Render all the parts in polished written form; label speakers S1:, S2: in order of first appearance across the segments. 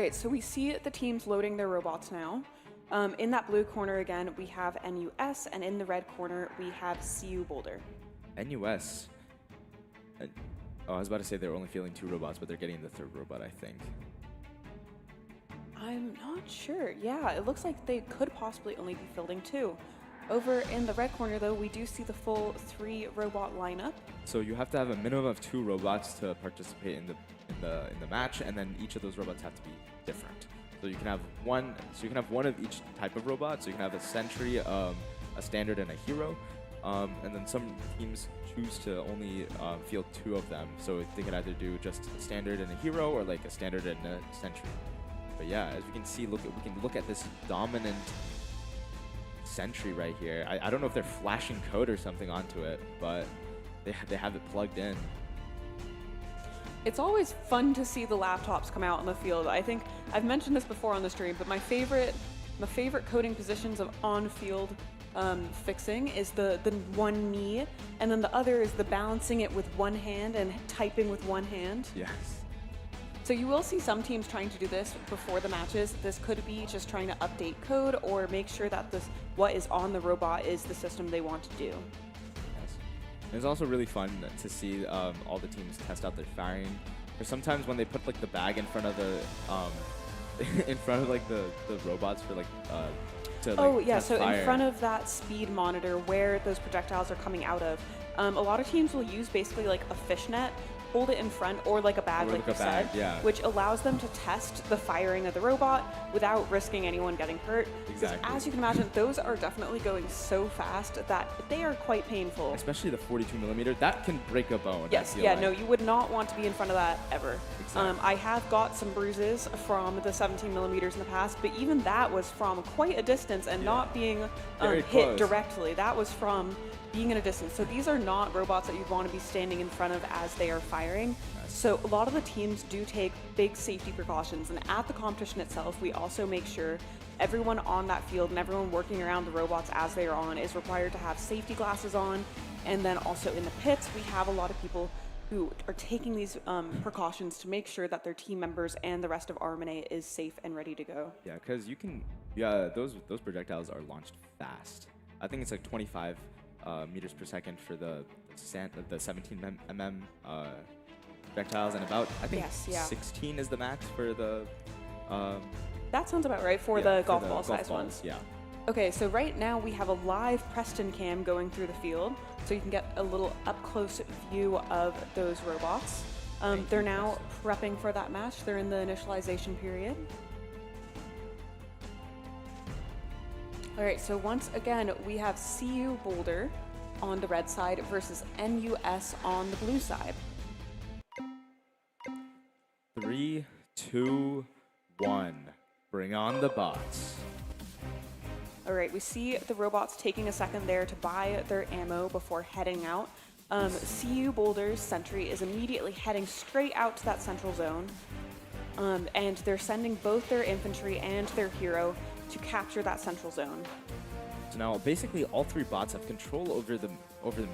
S1: right, so we see the teams loading their robots now. In that blue corner again, we have NUS, and in the red corner, we have CU Boulder.
S2: NUS. Oh, I was about to say they're only fielding 2 robots, but they're getting the 3rd robot, I think.
S1: I'm not sure. Yeah, it looks like they could possibly only be fielding 2. Over in the red corner, though, we do see the full 3 robot lineup.
S2: So you have to have a minimum of 2 robots to participate in the match, and then each of those robots have to be different. So you can have one. So you can have one of each type of robot. So you can have a sentry, a standard, and a hero. And then some teams choose to only field 2 of them. So they can either do just a standard and a hero, or like a standard and a sentry. But yeah, as we can see, we can look at this dominant sentry right here. I don't know if they're flashing code or something onto it, but they have it plugged in.
S1: It's always fun to see the laptops come out in the field. I think I've mentioned this before on the stream, but my favorite coding positions of on-field fixing is the one knee, and then the other is the balancing it with one hand and typing with one hand.
S2: Yes.
S1: So you will see some teams trying to do this before the matches. This could be just trying to update code or make sure that what is on the robot is the system they want to do.
S2: Yes. It's also really fun to see all the teams test out their firing. Or sometimes when they put like the bag in front of the the robots for test fire.
S1: In front of that speed monitor where those projectiles are coming out of, a lot of teams will use basically like a fishnet, hold it in front, or like a bag, like you said,
S2: yeah.
S1: which allows them to test the firing of the robot without risking anyone getting hurt.
S2: Exactly.
S1: Because as you can imagine, those are definitely going so fast that they are quite painful.
S2: Especially the 42mm, that can break a bone.
S1: Yes, no, you would not want to be in front of that ever.
S2: Exactly.
S1: I have got some bruises from the 17mm in the past, but even that was from quite a distance and not being hit directly. That was from being in a distance. So these are not robots that you'd want to be standing in front of as they are firing.
S2: Nice.
S1: So a lot of the teams do take big safety precautions, and at the competition itself, we also make sure everyone on that field and everyone working around the robots as they are on is required to have safety glasses on. And then also in the pits, we have a lot of people who are taking these precautions to make sure that their team members and the rest of RMNA is safe and ready to go.
S2: Yeah, because those projectiles are launched fast. I think it's like 25 meters per second for the 17mm projectiles, and about, I think 16 is the max for the...
S1: that sounds about right for the golf ball size ones.
S2: Yeah.
S1: Okay, so right now we have a live Preston cam going through the field, so you can get a little up-close view of those robots. They're now prepping for that match. They're in the initialization period. All right, so once again, we have CU Boulder on the red side versus NUS on the blue side.
S2: 3, 2, 1. Bring on the bots.
S1: All right, we see the robots taking a second there to buy their ammo before heading out. CU Boulder's sentry is immediately heading straight out to that central zone. And they're sending both their infantry and their hero to capture that central zone.
S2: So now basically all 3 bots have control over the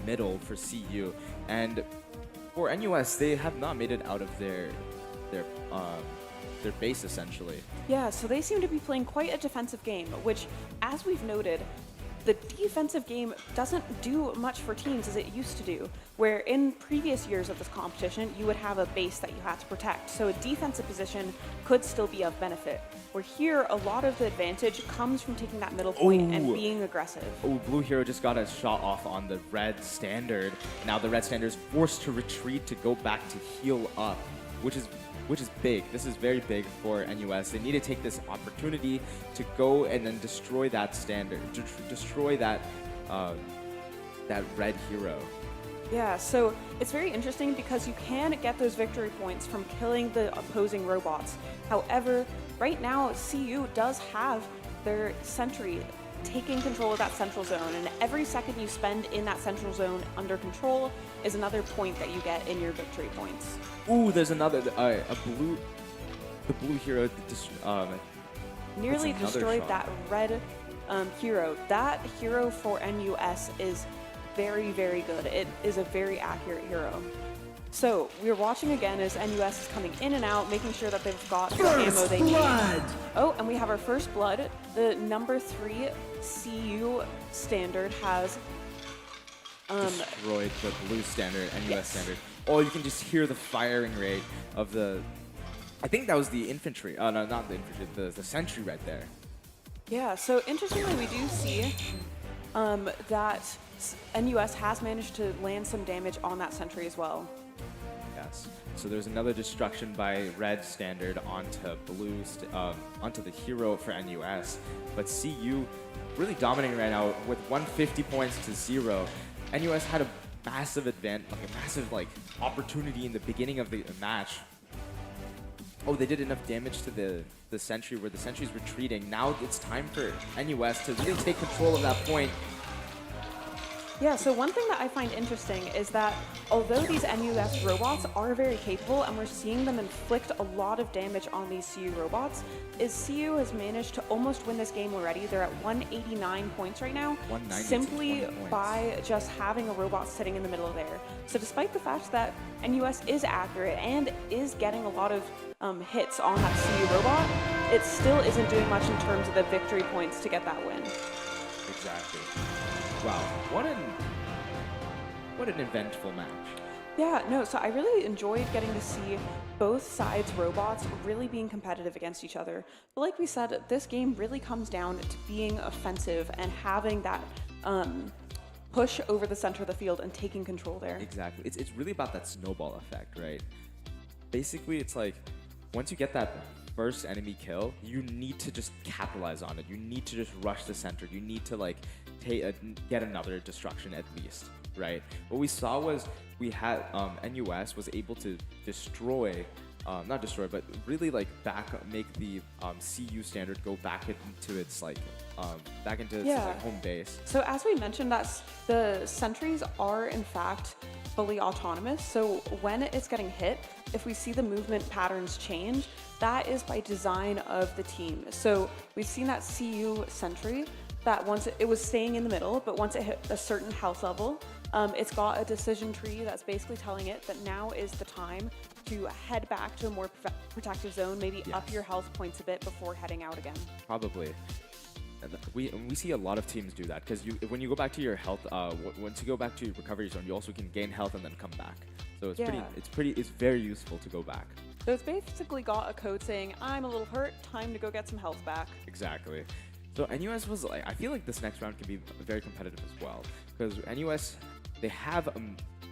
S2: middle for CU, and for NUS they have not made it out of their base essentially.
S1: Yeah, so they seem to be playing quite a defensive game, which, as we've noted, the defensive game doesn't do much for teams as it used to do, where in previous years of this competition, you would have a base that you had to protect, so a defensive position could still be of benefit. Where here, a lot of the advantage comes from taking that middle point and being aggressive.
S2: Oh, Blue Hero just got a shot off on the red standard. Now the red standard is forced to retreat to go back to heal up, which is big. This is very big for NUS. They need to take this opportunity to go and then destroy that standard, destroy that red hero.
S1: Yeah, so it's very interesting because you can get those victory points from killing the opposing robots. However, right now, CU does have their sentry taking control of that central zone, and every second you spend in that central zone under control is another point that you get in your victory points.
S2: Ooh, there's another, the blue hero
S1: nearly destroyed that red hero. That hero for NUS is very, very good. It is a very accurate hero. So we're watching again as NUS is coming in and out, making sure that they've got the ammo they need. Oh, and we have our first blood. The number 3 CU standard has
S2: destroyed the blue standard, NUS
S1: Yes.
S2: standard. Oh, you can just hear the firing rate of the. I think that was the infantry. Oh no, not the infantry. The sentry right there.
S1: Yeah, so interestingly, we do see that NUS has managed to land some damage on that sentry as well.
S2: Yes. So there's another destruction by red standard onto onto the hero for NUS, but CU really dominating right now with 150 points to 0. NUS had a massive opportunity in the beginning of the match. Oh, they did enough damage to the sentry where the sentry's retreating. Now it's time for NUS to really take control of that point.
S1: Yeah, so one thing that I find interesting is that although these NUS robots are very capable and we're seeing them inflict a lot of damage on these CU robots, is CU has managed to almost win this game already. They're at 189 points right now,
S2: 190
S1: simply
S2: to 20 points.
S1: by just having a robot sitting in the middle of there. So despite the fact that NUS is accurate and is getting a lot of hits on that CU robot, it still isn't doing much in terms of the victory points to get that win.
S2: Exactly. Wow, what an eventful match.
S1: Yeah, no, so I really enjoyed getting to see both sides' robots really being competitive against each other. But like we said, this game really comes down to being offensive and having that push over the center of the field and taking control there.
S2: Exactly. It's really about that snowball effect, right? Basically, it's like once you get that first enemy kill, you need to just capitalize on it. You need to just rush the center. You need to like get another destruction at least, right? What we saw was we had NUS was able to destroy, not destroy, but really like make the CU standard go back into its like home base.
S1: So as we mentioned, the sentries are in fact fully autonomous. So when it's getting hit, if we see the movement patterns change, that is by design of the team. So we've seen that CU sentry that once it was staying in the middle, but once it hit a certain health level, it's got a decision tree that's basically telling it that now is the time to head back to a more protective zone, maybe up your health points a bit before heading out again.
S2: Probably. And we see a lot of teams do that because when you go back to your health, once you go back to your recovery zone, you also can gain health and then come back. So it's very useful to go back.
S1: So it's basically got a code saying, I'm a little hurt, time to go get some health back.
S2: Exactly. So NUS was like, I feel like this next round can be very competitive as well because NUS, they have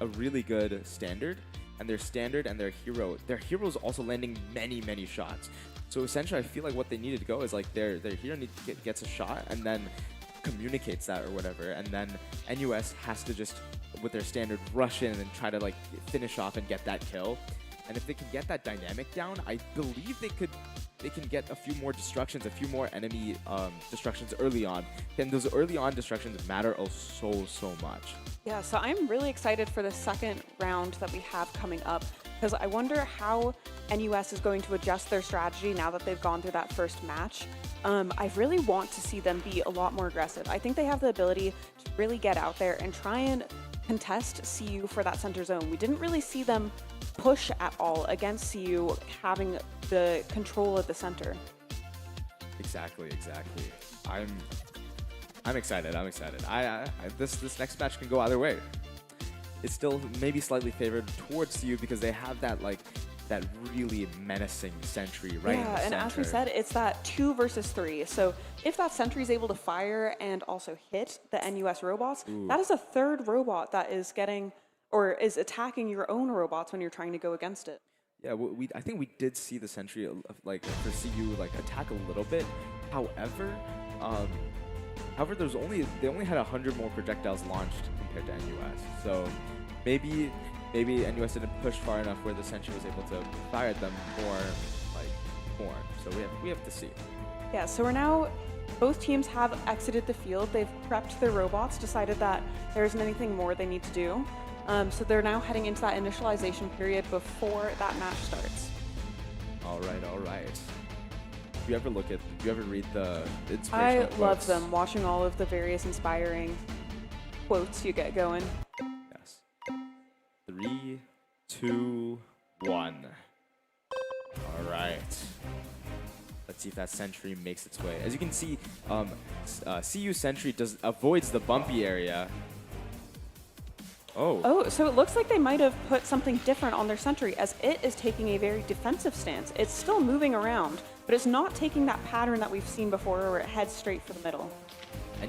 S2: a really good standard, and their hero's also landing many shots. So essentially, I feel like what they needed to go is like their hero gets a shot and then communicates that or whatever, and then NUS has to just with their standard rush in and try to like finish off and get that kill. And if they can get that dynamic down, I believe they can get a few more destructions, a few more enemy destructions early on. And those early on destructions matter so much.
S1: Yeah, so I'm really excited for the second round that we have coming up because I wonder how NUS is going to adjust their strategy now that they've gone through that first match. I really want to see them be a lot more aggressive. I think they have the ability to really get out there and try and contest CU for that center zone. We didn't really see them push at all against CU having the control of the center.
S2: Exactly. I'm excited. This next match can go either way. It's still maybe slightly favored towards CU because they have that really menacing sentry right in the center.
S1: And as we said, it's that 2 versus 3. So if that sentry is able to fire and also hit the NUS robots, that is a third robot that is getting or is attacking your own robots when you're trying to go against it.
S2: Yeah, I think we did see the sentry like for CU like attack a little bit. However, they only had 100 more projectiles launched compared to NUS. So maybe NUS didn't push far enough where the sentry was able to fire at them more. So we have to see.
S1: Yeah, so we're now, both teams have exited the field. They've prepped their robots, decided that there isn't anything more they need to do. So they're now heading into that initialization period before that match starts.
S2: All right. Do you ever read the inspirational quotes?
S1: I love them, watching all of the various inspiring quotes you get going.
S2: Yes. 3, 2, 2, 1. All right. Let's see if that sentry makes its way. As you can see, CU sentry avoids the bumpy area. Oh.
S1: Oh, so it looks like they might have put something different on their sentry, as it is taking a very defensive stance. It's still moving around, but it's not taking that pattern that we've seen before where it heads straight for the middle.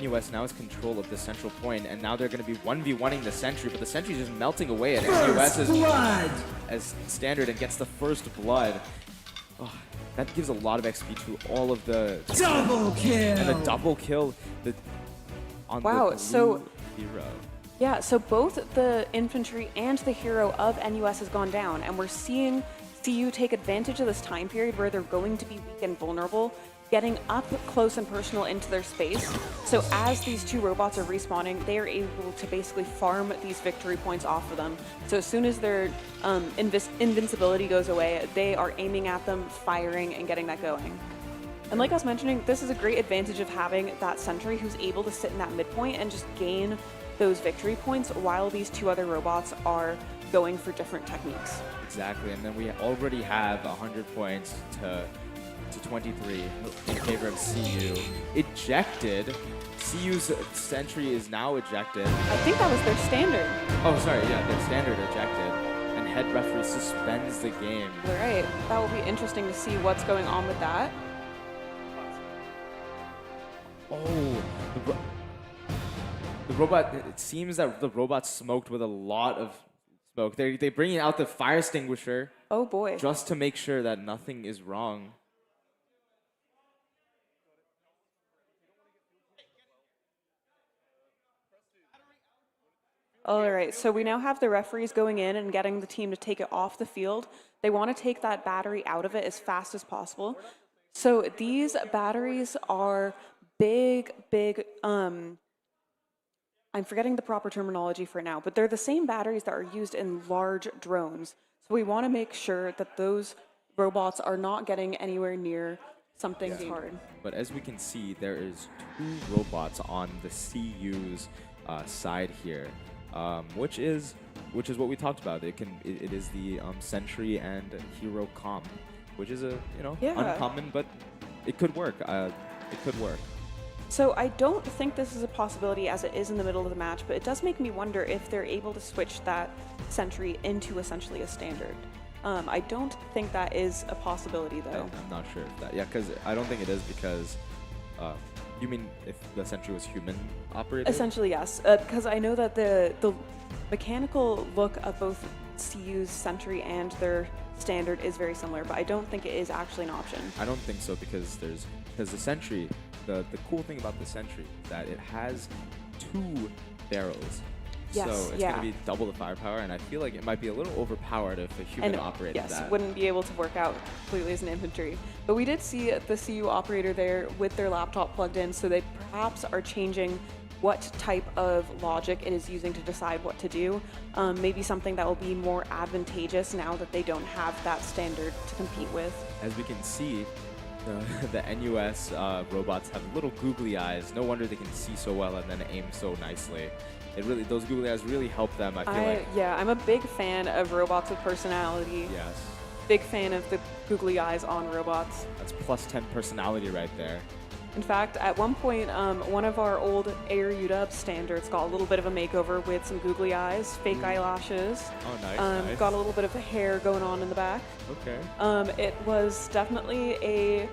S2: NUS now has control of the central point, and now they're going to be 1v1ing the sentry, but the sentry's just melting away at NUS as standard and gets the first blood. Oh, that gives a lot of XP to all of the
S3: double kill
S2: and the double kill on
S1: wow,
S2: the blue
S1: so
S2: hero.
S1: yeah, so both the infantry and the hero of NUS has gone down, and we're seeing CU take advantage of this time period where they're going to be weak and vulnerable, getting up close and personal into their space. So as these two robots are respawning, they are able to basically farm these victory points off of them. So as soon as their invincibility goes away, they are aiming at them, firing, and getting that going. And like I was mentioning, this is a great advantage of having that sentry who's able to sit in that midpoint and just gain those victory points while these two other robots are going for different techniques.
S2: Exactly, and then we already have 100 points to 23 in favor of CU. Ejected. CU's sentry is now ejected.
S1: I think that was their standard.
S2: Oh, sorry, yeah, their standard ejected. And head referee suspends the game.
S1: All right, that will be interesting to see what's going on with that.
S2: Oh, the robot, it seems that the robot smoked with a lot of smoke. They're bringing out the fire extinguisher.
S1: Oh boy.
S2: Just to make sure that nothing is wrong.
S1: All right, so we now have the referees going in and getting the team to take it off the field. They want to take that battery out of it as fast as possible. So these batteries are big, I'm forgetting the proper terminology for now, but they're the same batteries that are used in large drones. So we want to make sure that those robots are not getting anywhere near something hard.
S2: But as we can see, there is 2 robots on the CU's side here, which is what we talked about. It is the Sentry and Hero comp, which is uncommon, but it could work. It could work.
S1: So I don't think this is a possibility as it is in the middle of the match, but it does make me wonder if they're able to switch that Sentry into essentially a standard. I don't think that is a possibility though.
S2: I'm not sure if that, because I don't think it is because, you mean if the Sentry was human operated?
S1: Essentially, yes, because I know that the mechanical look of both CU's Sentry and their standard is very similar, but I don't think it is actually an option.
S2: I don't think so because the Sentry, the cool thing about the Sentry is that it has 2 barrels.
S1: Yes,
S2: so it's going to be double the firepower, and I feel like it might be a little overpowered if a human operated that.
S1: Yes, wouldn't be able to work out completely as an infantry. But we did see the CU operator there with their laptop plugged in, so they perhaps are changing what type of logic it is using to decide what to do. Maybe something that will be more advantageous now that they don't have that standard to compete with.
S2: As we can see, the NUS robots have little googly eyes. No wonder they can see so well and then aim so nicely. Those googly eyes really help them, I feel like.
S1: Yeah, I'm a big fan of robots with personality.
S2: Yes.
S1: Big fan of the googly eyes on robots.
S2: That's plus 10 personality right there.
S1: In fact, at one point, one of our old Air UW standards got a little bit of a makeover with some googly eyes, fake eyelashes.
S2: Oh, nice.
S1: Got a little bit of hair going on in the back.
S2: Okay.
S1: It was definitely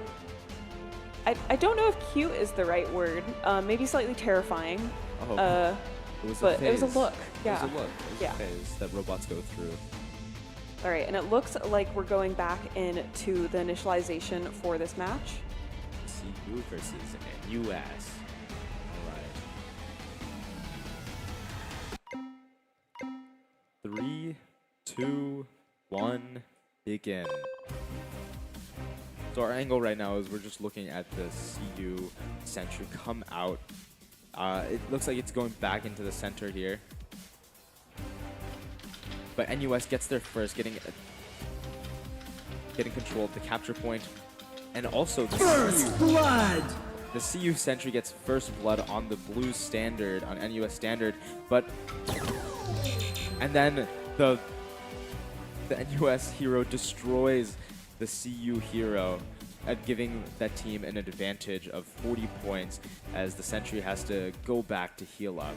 S1: I don't know if cute is the right word. Maybe slightly terrifying.
S2: Oh.
S1: But it was a look. Yeah.
S2: It was a look. It was a phase that robots go through.
S1: All right, and it looks like we're going back into the initialization for this match.
S2: CU versus NUS. All right. 3, 2, 1, begin. So our angle right now is we're just looking at the CU Sentry come out. It looks like it's going back into the center here. But NUS gets there first, getting control of the capture point. And also the CU Sentry gets first blood on the blue standard, on NUS standard. And then the the NUS hero destroys the CU hero, at giving that team an advantage of 40 points as the Sentry has to go back to heal up.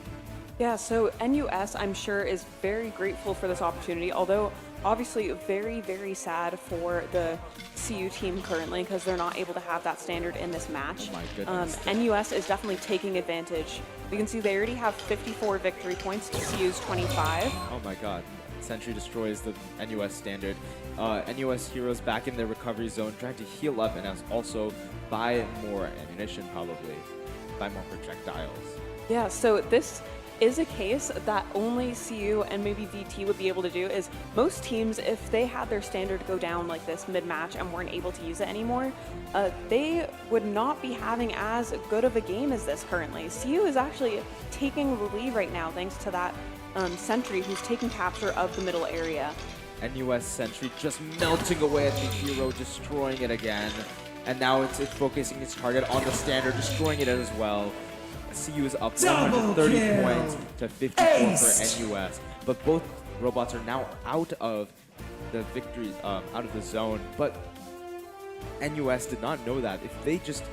S1: Yeah, so NUS, I'm sure, is very grateful for this opportunity, although obviously very, very sad for the CU team currently because they're not able to have that standard in this match.
S2: Oh my goodness.
S1: NUS is definitely taking advantage. You can see they already have 54 victory points to CU's 25.
S2: Oh my god. Sentry destroys the NUS standard. NUS heroes back in their recovery zone trying to heal up and also buy more ammunition probably. Buy more projectiles.
S1: Yeah, so this is a case that only CU and maybe VT would be able to do. Is most teams, if they had their standard go down like this mid-match and weren't able to use it anymore, they would not be having as good of a game as this currently. CU is actually taking the lead right now thanks to that Sentry who's taking capture of the middle area.
S2: NUS Sentry just melting away at the hero, destroying it again. And now it's focusing its target on the standard, destroying it as well. CU is up 130 points to 54 for NUS. But both robots are now out of the victory, out of the zone. But NUS did not know that. If they just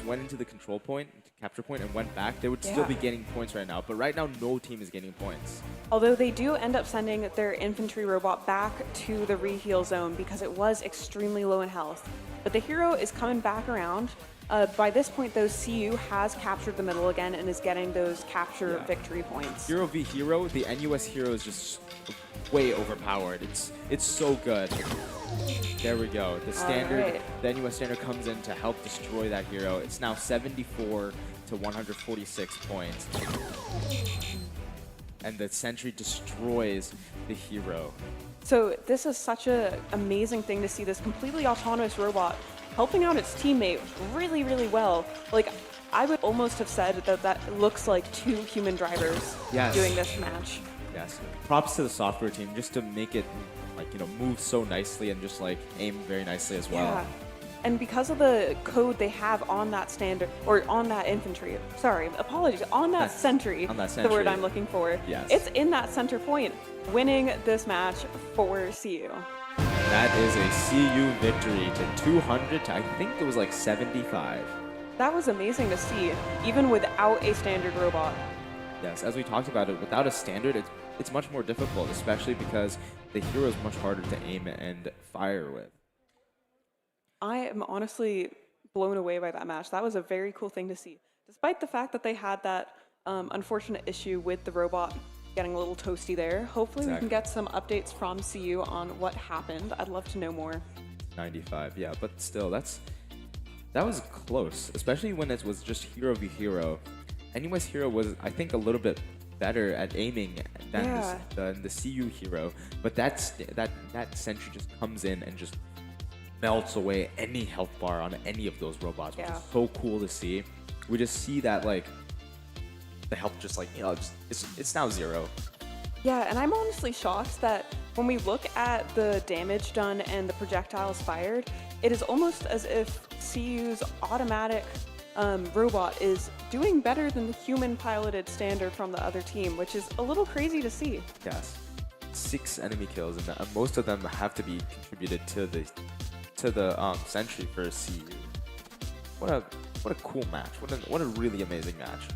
S2: went into the control point, capture point, and went back, they would still be gaining points right now. But right now, no team is gaining points.
S1: Although they do end up sending their infantry robot back to the reheal zone because it was extremely low in health. But the hero is coming back around. By this point, though, CU has captured the middle again and is getting those capture victory points.
S2: Hero v hero, the NUS hero is just way overpowered. It's so good. There we go. The standard, the NUS standard comes in to help destroy that hero. It's now 74 to 146 points. And the Sentry destroys the hero.
S1: So this is such an amazing thing to see, this completely autonomous robot helping out its teammate really, really well. Like, I would almost have said that that looks like two human drivers doing this match.
S2: Yes. Props to the software team just to make it, like, you know, move so nicely and just, like, aim very nicely as well.
S1: Yeah. And because of the code they have on that standard, or on that infantry, sorry, apologies, on that Sentry, the word I'm looking for, it's in that center point, winning this match for CU.
S2: That is a CU victory to 200 to, I think it was like 75.
S1: That was amazing to see, even without a standard robot.
S2: Yes, as we talked about it, without a standard, it's much more difficult, especially because the hero is much harder to aim and fire with.
S1: I am honestly blown away by that match. That was a very cool thing to see. Despite the fact that they had that unfortunate issue with the robot getting a little toasty there, hopefully we can get some updates from CU on what happened. I'd love to know more.
S2: 95, yeah, but still, that was close, especially when it was just hero v hero. NUS hero was, I think, a little bit better at aiming than the CU hero, but that Sentry just comes in and just melts away any health bar on any of those robots, which is so cool to see. We just see that, like, the health just, like, you know, it's now 0.
S1: Yeah, and I'm honestly shocked that when we look at the damage done and the projectiles fired, it is almost as if CU's automatic robot is doing better than the human-piloted standard from the other team, which is a little crazy to see.
S2: Yes. 6 enemy kills, and most of them have to be contributed to the Sentry for CU. What a cool match. What a really amazing match.